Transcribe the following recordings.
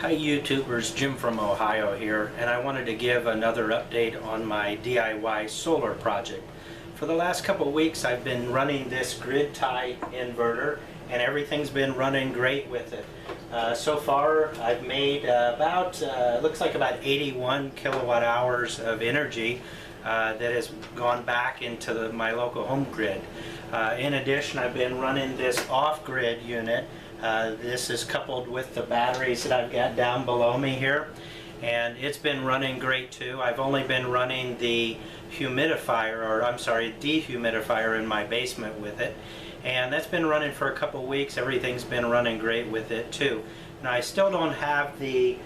Hi YouTubers, Jim from Ohio here, and I wanted to give another update on my DIY solar project. For the last couple of weeks I've been running this grid tie inverter and everything's been running great with it. So far I've made looks like about 81 kilowatt hours of energy that has gone back into my local home grid. In addition, I've been running this off-grid unit. This is coupled with the batteries that I've got down below me here, and it's been running great too. I've only been running the dehumidifier in my basement with it, and that's been running for a couple weeks. Everything's been running great with it too. Now I still don't have the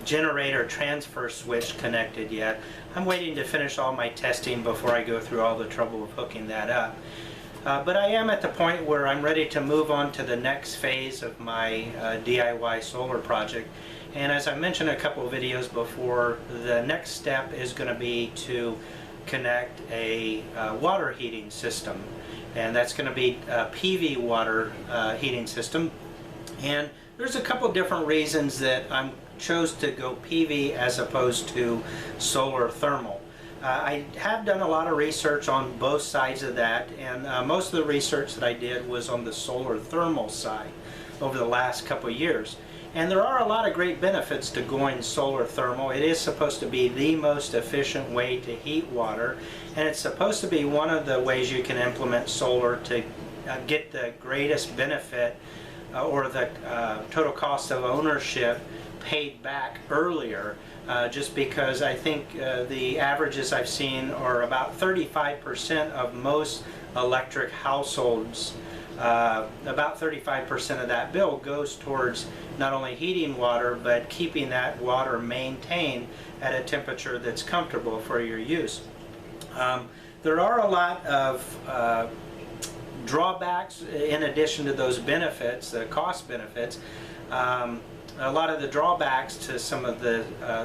generator transfer switch connected yet. I'm waiting to finish all my testing before I go through all the trouble of hooking that up. But I am at the point where I'm ready to move on to the next phase of my DIY solar project. And as I mentioned a couple of videos before, the next step is going to be to connect a water heating system. And that's going to be a PV water heating system. And there's a couple different reasons that I chose to go PV as opposed to solar thermal. I have done a lot of research on both sides of that, and most of the research that I did was on the solar thermal side over the last couple of years. And there are a lot of great benefits to going solar thermal. It is supposed to be the most efficient way to heat water, and it's supposed to be one of the ways you can implement solar to get the greatest benefit or the total cost of ownership paid back earlier, just because I think the averages I've seen are about 35% of most electric households. About 35% of that bill goes towards not only heating water, but keeping that water maintained at a temperature that's comfortable for your use. There are a lot of drawbacks in addition to those benefits, the cost benefits. A lot of the drawbacks to some of the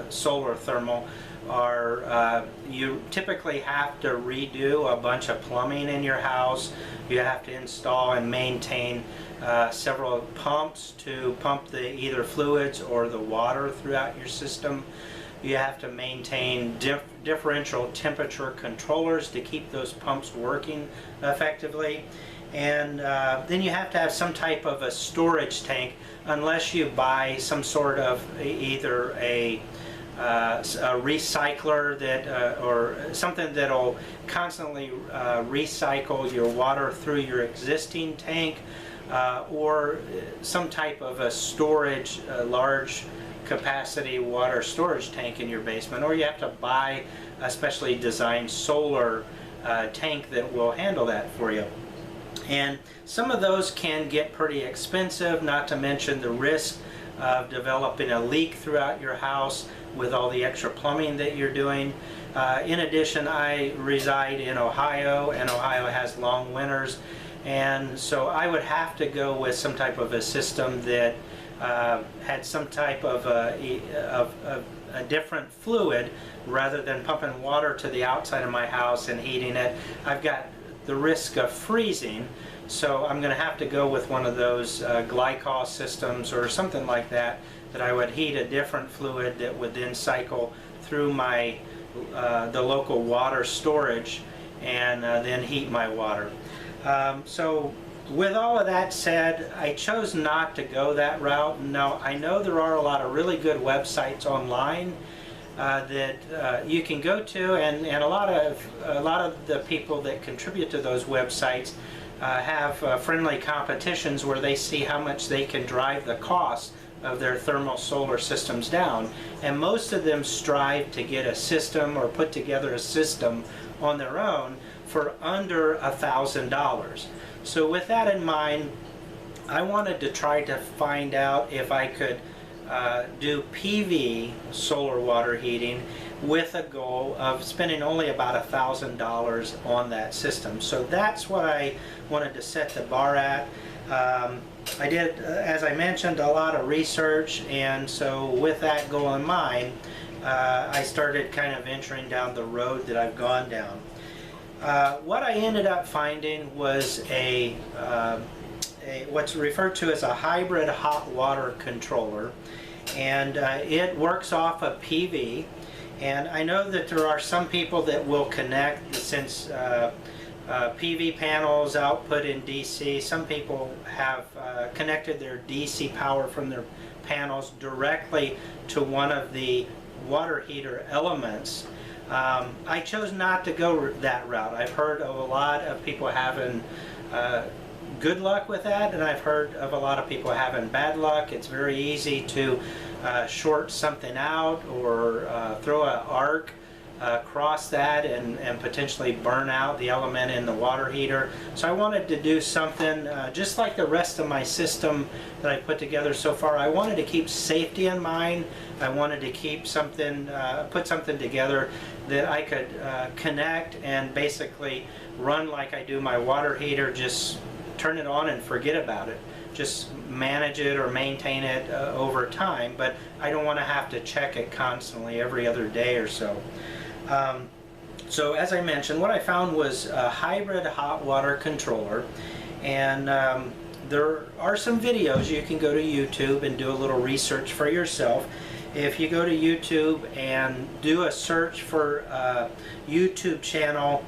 solar thermal are you typically have to redo a bunch of plumbing in your house. You have to install and maintain several pumps to pump the either fluids or the water throughout your system. You have to maintain differential temperature controllers to keep those pumps working effectively. And then you have to have some type of a storage tank, unless you buy some sort of either a recycler that or something that'll constantly recycle your water through your existing tank, or some type of a storage, large capacity water storage tank in your basement, or you have to buy a specially designed solar tank that will handle that for you. And some of those can get pretty expensive, not to mention the risk of developing a leak throughout your house with all the extra plumbing that you're doing. In addition, I reside in Ohio, and Ohio has long winters, and so I would have to go with some type of a system that had some type of a different fluid rather than pumping water to the outside of my house and heating it. I've got the risk of freezing, so I'm going to have to go with one of those glycol systems or something like that, that I would heat a different fluid that would then cycle through my the local water storage and then heat my water. So with all of that said, I chose not to go that route. Now I know there are a lot of really good websites online that you can go to, and a lot of the people that contribute to those websites have friendly competitions where they see how much they can drive the cost of their thermal solar systems down, and most of them strive to get a system or put together a system on their own for under $1,000. So with that in mind, I wanted to try to find out if I could do PV solar water heating with a goal of spending only about $1,000 on that system. So that's what I wanted to set the bar at. I did, as I mentioned, a lot of research, and so with that goal in mind, I started kind of venturing down the road that I've gone down. What I ended up finding was a what's referred to as a hybrid hot water controller, and it works off of PV. And I know that there are some people that will connect, since PV panels output in DC, some people have connected their DC power from their panels directly to one of the water heater elements. I chose not to go that route. I've heard of a lot of people having good luck with that, and I've heard of a lot of people having bad luck. It's very easy to short something out or throw an arc across that and potentially burn out the element in the water heater. So I wanted to do something just like the rest of my system that I put together so far. I wanted to keep safety in mind. I wanted to keep something, put something together that I could connect and basically run like I do my water heater, just turn it on and forget about it. Just manage it or maintain it over time, but I don't want to have to check it constantly every other day or so. So as I mentioned, what I found was a hybrid hot water controller, and there are some videos. You can go to YouTube and do a little research for yourself. If you go to YouTube and do a search for a YouTube channel,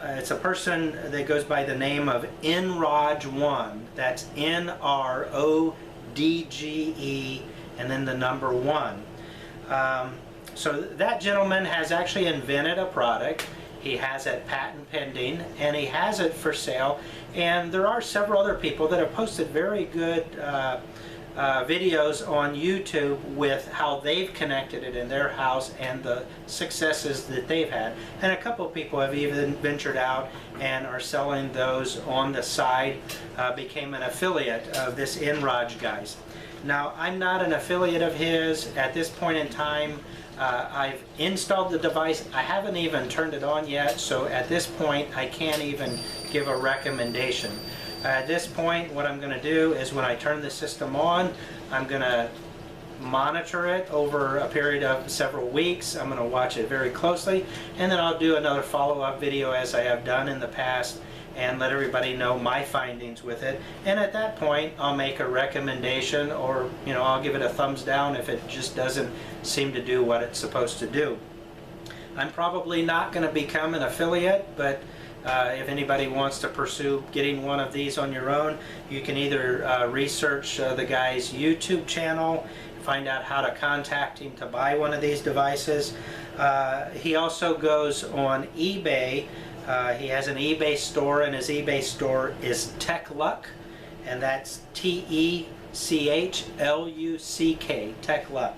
it's a person that goes by the name of NRodge1. That's NRODGE and then the number 1. So that gentleman has actually invented a product. He has it patent pending, and he has it for sale. And there are several other people that have posted very good videos on YouTube with how they've connected it in their house and the successes that they've had. And a couple of people have even ventured out and are selling those on the side, became an affiliate of this NRodge guys. Now, I'm not an affiliate of his at this point in time. I've installed the device. I haven't even turned it on yet, so at this point I can't even give a recommendation. At this point, what I'm going to do is when I turn the system on, I'm going to monitor it over a period of several weeks. I'm going to watch it very closely, and then I'll do another follow-up video as I have done in the past and let everybody know my findings with it. And at that point, I'll make a recommendation, or I'll give it a thumbs down if it just doesn't seem to do what it's supposed to do. I'm probably not going to become an affiliate, but if anybody wants to pursue getting one of these on your own, you can either research the guy's YouTube channel, find out how to contact him to buy one of these devices. He also goes on eBay. He has an eBay store, and his eBay store is Techluck, and that's T-E-C-H-L-U-C-K, Techluck.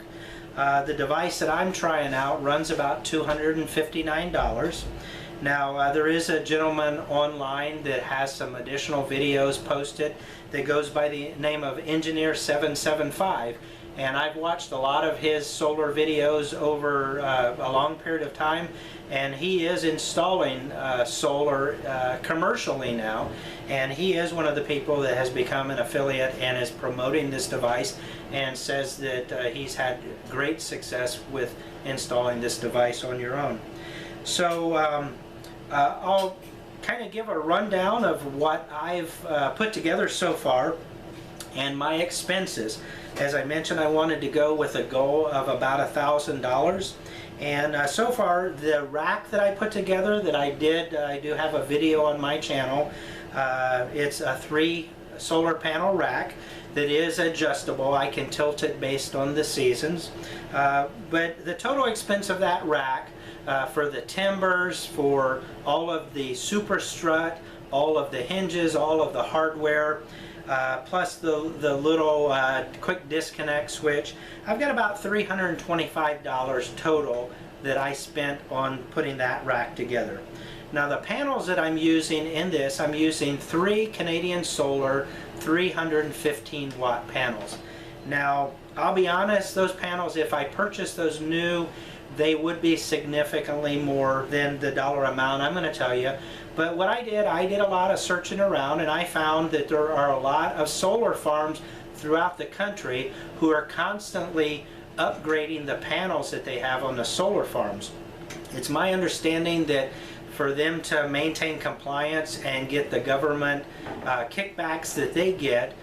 The device that I'm trying out runs about $259. Now, there is a gentleman online that has some additional videos posted that goes by the name of Engineer775, and I've watched a lot of his solar videos over a long period of time, and he is installing solar commercially now, and he is one of the people that has become an affiliate and is promoting this device and says that he's had great success with installing this device on your own. So I'll kind of give a rundown of what I've put together so far and my expenses. As I mentioned, I wanted to go with a goal of about $1,000, and so far the rack that I put together that I do have a video on my channel. It's a 3 solar panel rack that is adjustable. I can tilt it based on the seasons, but the total expense of that rack, for the timbers, for all of the super strut, all of the hinges, all of the hardware, plus the little quick disconnect switch, I've got about $325 total that I spent on putting that rack together. Now, the panels that I'm using in this, I'm using 3 Canadian Solar 315 watt panels. Now, I'll be honest, those panels, if I purchased those new, they would be significantly more than the dollar amount I'm going to tell you. But what I did a lot of searching around, and I found that there are a lot of solar farms throughout the country who are constantly upgrading the panels that they have on the solar farms. It's my understanding that for them to maintain compliance and get the government kickbacks that they get,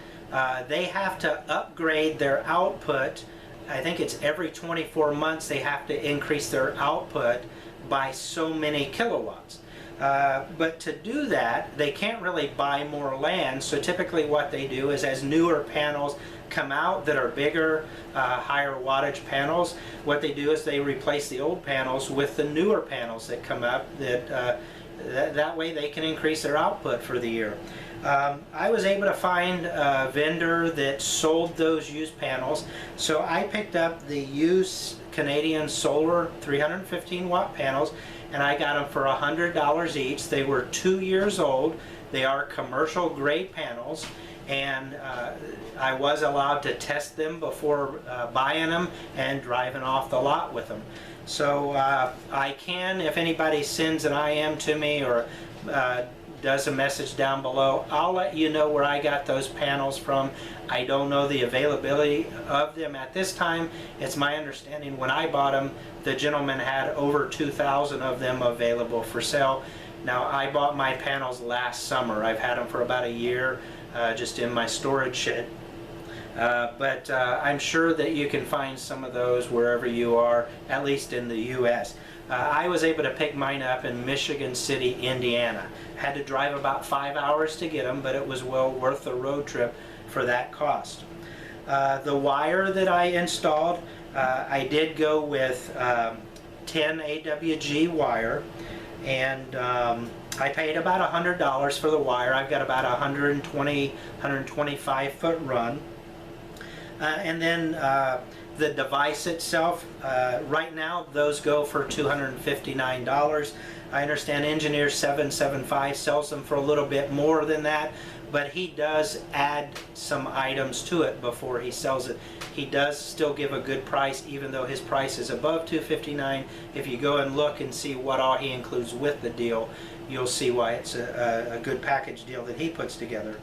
they have to upgrade their output. I think it's every 24 months they have to increase their output by so many kilowatts. But to do that, they can't really buy more land, so typically what they do is, as newer panels come out that are bigger, higher wattage panels, what they do is they replace the old panels with the newer panels that come up, that way they can increase their output for the year. I was able to find a vendor that sold those used panels, so I picked up the used Canadian Solar 315 watt panels, and I got them for $100 each. They were 2 years old. They are commercial grade panels, and I was allowed to test them before buying them and driving off the lot with them. So I can, if anybody sends an IM to me or does a message down below, I'll let you know where I got those panels from. I don't know the availability of them at this time. It's my understanding when I bought them, the gentleman had over 2,000 of them available for sale. Now, I bought my panels last summer. I've had them for about a year, just in my storage shed. But I'm sure that you can find some of those wherever you are, at least in the U.S. I was able to pick mine up in Michigan City, Indiana. Had to drive about 5 hours to get them, but it was well worth the road trip for that cost. The wire that I installed, I did go with 10 AWG wire, and I paid about $100 for the wire. I've got about 125 foot run. And then the device itself, right now those go for $259. I understand Engineer 775 sells them for a little bit more than that, but he does add some items to it before he sells it. He does still give a good price, even though his price is above $259. If you go and look and see what all he includes with the deal, you'll see why it's a good package deal that he puts together.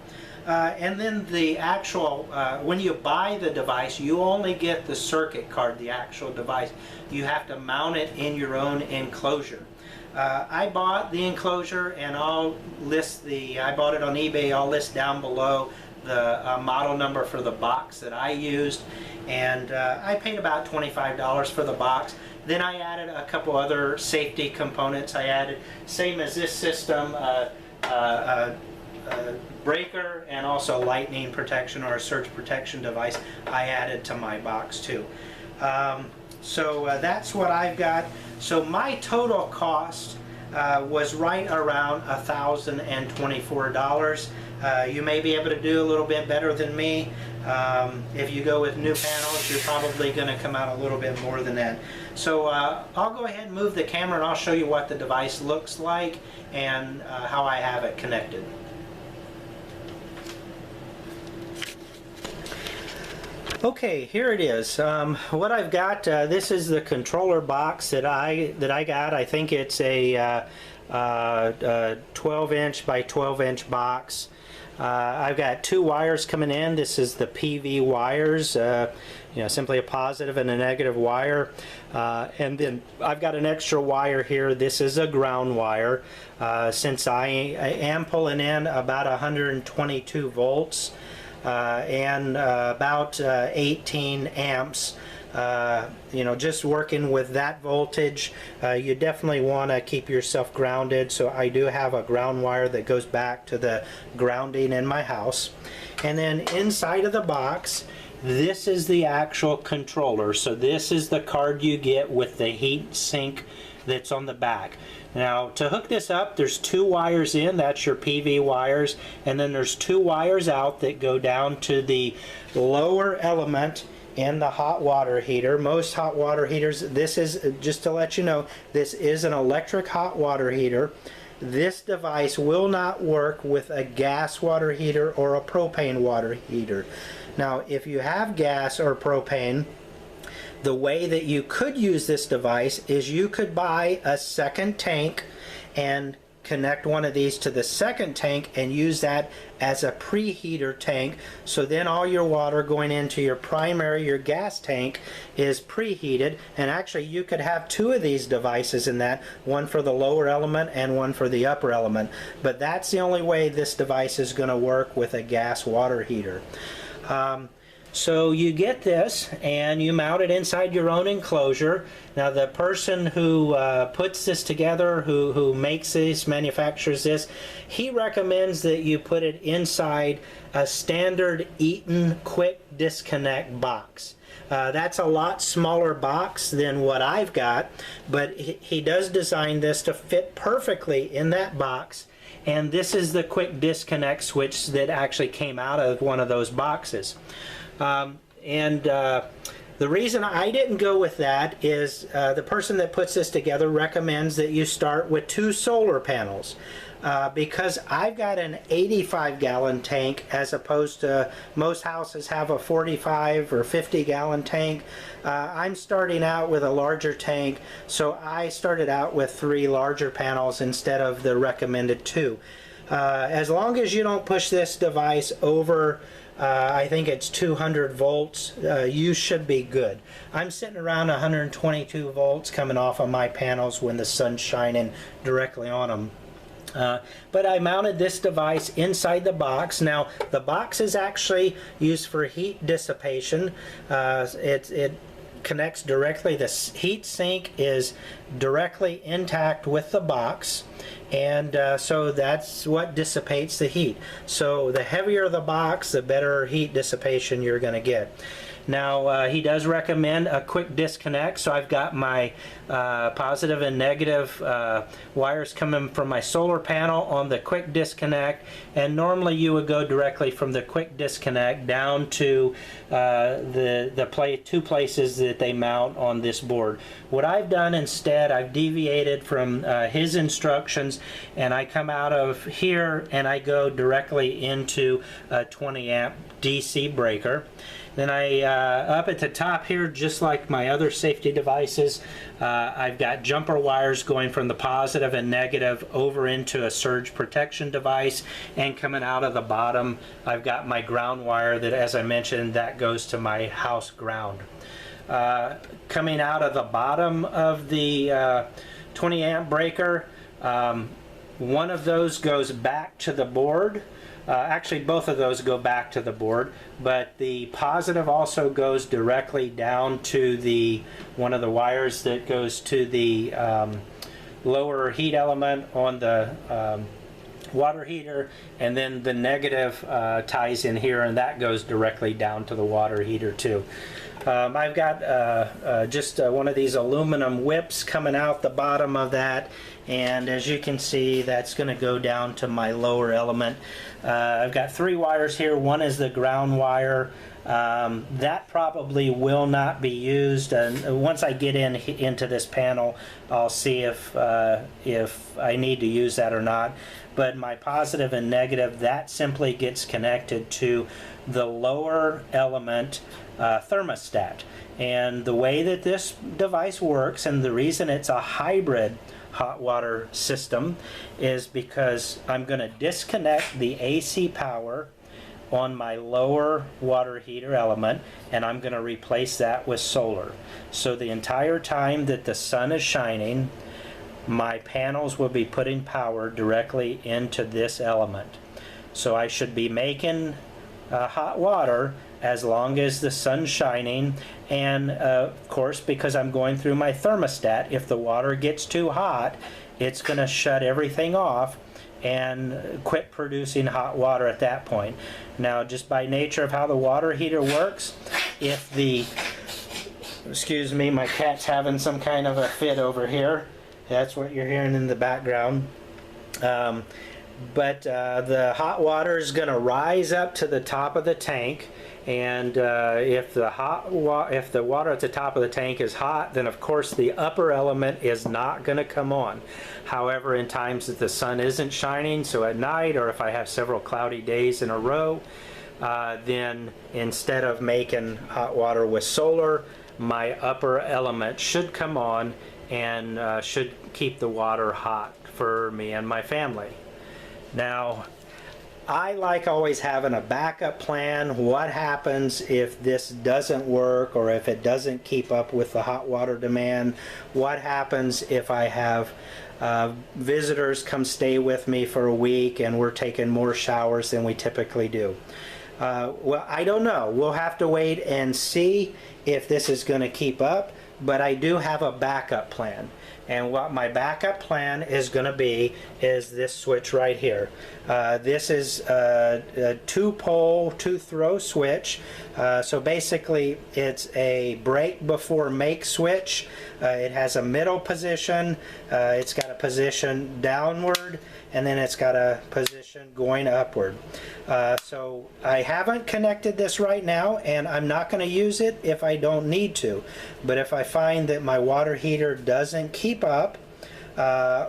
And then the actual, when you buy the device, you only get the circuit card, the actual device. You have to mount it in your own enclosure. I bought the enclosure, and I'll list I bought it on eBay. I'll list down below the model number for the box that I used, and I paid about $25 for the box. Then I added a couple other safety components. I added, same as this system, breaker and also lightning protection or a surge protection device I added to my box too. So that's what I've got. So my total cost was right around $1,024. You may be able to do a little bit better than me. If you go with new panels, you're probably going to come out a little bit more than that. So I'll go ahead and move the camera, and I'll show you what the device looks like and how I have it connected. Okay, here it is. What I've got, this is the controller box that I got. I think it's a 12-inch by 12-inch box. I've got two wires coming in. This is the PV wires, simply a positive and a negative wire. And then I've got an extra wire here. This is a ground wire. Since I am pulling in about 122 volts, and about 18 amps. Just working with that voltage, you definitely want to keep yourself grounded. So I do have a ground wire that goes back to the grounding in my house. And then inside of the box, this is the actual controller. So this is the card you get with the heat sink that's on the back. Now, to hook this up, there's two wires in, that's your PV wires, and then there's two wires out that go down to the lower element in the hot water heater. Most hot water heaters, this is, just to let you know, this is an electric hot water heater. This device will not work with a gas water heater or a propane water heater. Now, if you have gas or propane, the way that you could use this device is you could buy a second tank and connect one of these to the second tank and use that as a preheater tank. So then all your water going into your primary, your gas tank, is preheated. And actually you could have two of these devices in that, one for the lower element and one for the upper element. But that's the only way this device is going to work with a gas water heater. So you get this and you mount it inside your own enclosure. Now the person who puts this together, who makes this, manufactures this, he recommends that you put it inside a standard Eaton quick disconnect box. That's a lot smaller box than what I've got, but he does design this to fit perfectly in that box. And this is the quick disconnect switch that actually came out of one of those boxes. The reason I didn't go with that is the person that puts this together recommends that you start with 2 solar panels. Because I've got an 85-gallon tank as opposed to most houses have a 45 or 50-gallon tank. I'm starting out with a larger tank, so I started out with 3 larger panels instead of the recommended 2. As long as you don't push this device over I think it's 200 volts, you should be good. I'm sitting around 122 volts coming off of my panels when the sun's shining directly on them. But I mounted this device inside the box. Now the box is actually used for heat dissipation. It connects directly, the heat sink is directly intact with the box, and so that's what dissipates the heat. So the heavier the box, the better heat dissipation you're going to get. Now he does recommend a quick disconnect, so I've got my positive and negative wires coming from my solar panel on the quick disconnect, and normally you would go directly from the quick disconnect down to the two places that they mount on this board. What I've done instead, I've deviated from his instructions, and I come out of here and I go directly into a 20 amp DC breaker. Then I, up at the top here, just like my other safety devices, I've got jumper wires going from the positive and negative over into a surge protection device, and coming out of the bottom, I've got my ground wire that, as I mentioned, that goes to my house ground. Coming out of the bottom of the 20 amp breaker, one of those goes back to the board. Actually, both of those go back to the board, but the positive also goes directly down to the one of the wires that goes to the lower heat element on the water heater, and then the negative ties in here, and that goes directly down to the water heater too. I've got just one of these aluminum whips coming out the bottom of that, and as you can see, that's going to go down to my lower element. I've got 3 wires here. One is the ground wire. That probably will not be used, and once I get into this panel, I'll see if I need to use that or not. But my positive and negative, that simply gets connected to the lower element thermostat. And the way that this device works, and the reason it's a hybrid hot water system, is because I'm going to disconnect the AC power on my lower water heater element, and I'm going to replace that with solar. So the entire time that the sun is shining, my panels will be putting power directly into this element. So I should be making hot water as long as the sun's shining, and of course, because I'm going through my thermostat, if the water gets too hot, it's going to shut everything off and quit producing hot water at that point. Now, just by nature of how the water heater works, if the, excuse me, my cat's having some kind of a fit over here. That's what you're hearing in the background. But the hot water is going to rise up to the top of the tank, and if the water at the top of the tank is hot, then of course the upper element is not going to come on. However, in times that the sun isn't shining, so at night, or if I have several cloudy days in a row, then instead of making hot water with solar, my upper element should come on, and should keep the water hot for me and my family. Now, I like always having a backup plan. What happens if this doesn't work, or if it doesn't keep up with the hot water demand? What happens if I have visitors come stay with me for a week and we're taking more showers than we typically do? Well, I don't know. We'll have to wait and see if this is going to keep up, but I do have a backup plan. And what my backup plan is going to be is this switch right here. This is a 2-pole, 2-throw switch. So basically it's a break before make switch. It has a middle position. It's got a position downward, and then it's got a position going upward. So I haven't connected this right now, and I'm not going to use it if I don't need to. But if I find that my water heater doesn't keep up,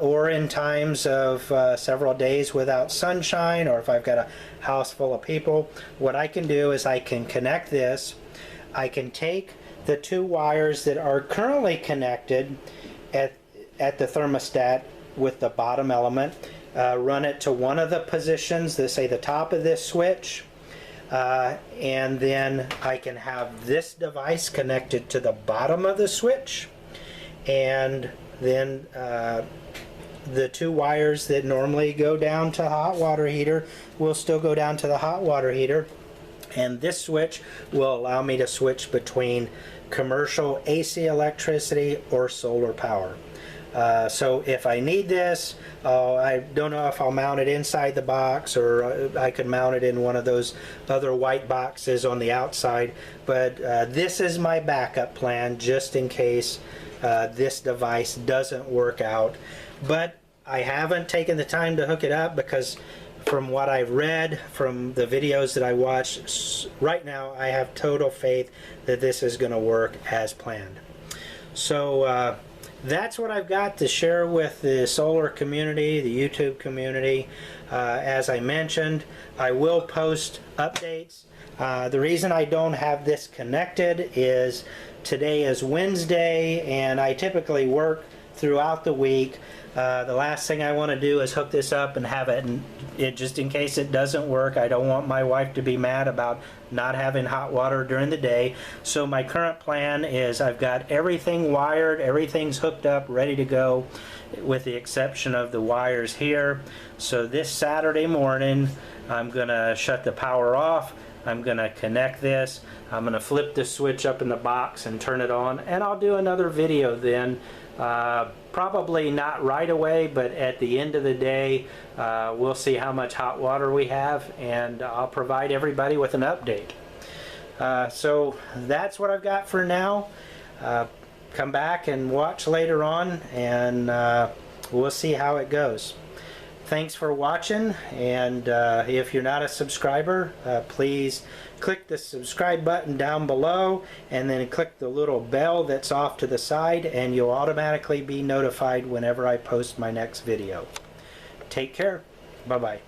or in times of several days without sunshine, or if I've got a house full of people, what I can do is I can connect this. I can take the 2 wires that are currently connected at the thermostat with the bottom element, run it to one of the positions, let's say the top of this switch, and then I can have this device connected to the bottom of the switch, and then the 2 wires that normally go down to hot water heater will still go down to the hot water heater, and this switch will allow me to switch between commercial AC electricity or solar power. So if I need this, I don't know if I'll mount it inside the box, or I could mount it in one of those other white boxes on the outside, but this is my backup plan just in case this device doesn't work out. But I haven't taken the time to hook it up because from what I've read, from the videos that I watched, right now I have total faith that this is going to work as planned. So that's what I've got to share with the solar community, the YouTube community. As I mentioned, I will post updates. The reason I don't have this connected is today is Wednesday, and I typically work throughout the week. The last thing I want to do is hook this up and have it just in case it doesn't work. I don't want my wife to be mad about not having hot water during the day. So my current plan is I've got everything wired, everything's hooked up, ready to go, with the exception of the wires here. So this Saturday morning I'm gonna shut the power off. I'm gonna connect this. I'm gonna flip the switch up in the box and turn it on, and I'll do another video then. Probably not right away, but at the end of the day, we'll see how much hot water we have, and I'll provide everybody with an update. So that's what I've got for now. Come back and watch later on, and we'll see how it goes. Thanks for watching, and if you're not a subscriber, please click the subscribe button down below, and then click the little bell that's off to the side, and you'll automatically be notified whenever I post my next video. Take care. Bye-bye.